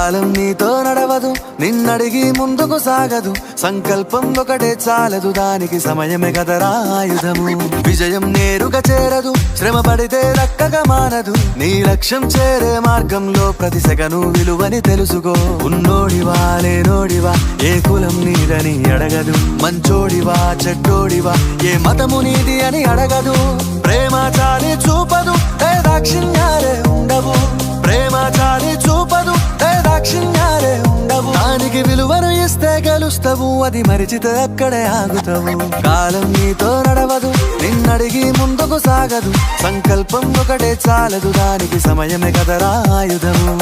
కాలం నీతో నడవదు, నిన్నడిగి ముందుకు సాగదు. సంకల్పం ఒకటే చాలదు, దానికి సమయమే కదరా ఆయుధము. విజయం నేరుగా చేరదు, శ్రమ పడితే దక్కగా మానదు. నీ లక్ష్యం చేరే మార్గంలో ప్రతి సెకను విలువని తెలుసుకో. ఉన్నోడివా లేనోడివా, ఏ కులం నీదని అడగదు. మంచోడివా చెడ్డోడివా, ఏ మతము నీది అని అడగదు. ప్రేమ చాలి చూపదు, దాక్షిణ్యాలే ఉండవు. ప్రేమ చాలి చూపదు, దాక్షిణ్యాలే ఉండవు. దానికి విలువను ఇస్తే గెలుస్తావు, అది మరిచితే అక్కడే ఆగుతావు. కాలం నీతో నడవదు, నిన్నడిగి ముందుకు సాగదు. సంకల్పం ఒకటే చాలదు, దానికి సమయమే కదరా ఆయుధము.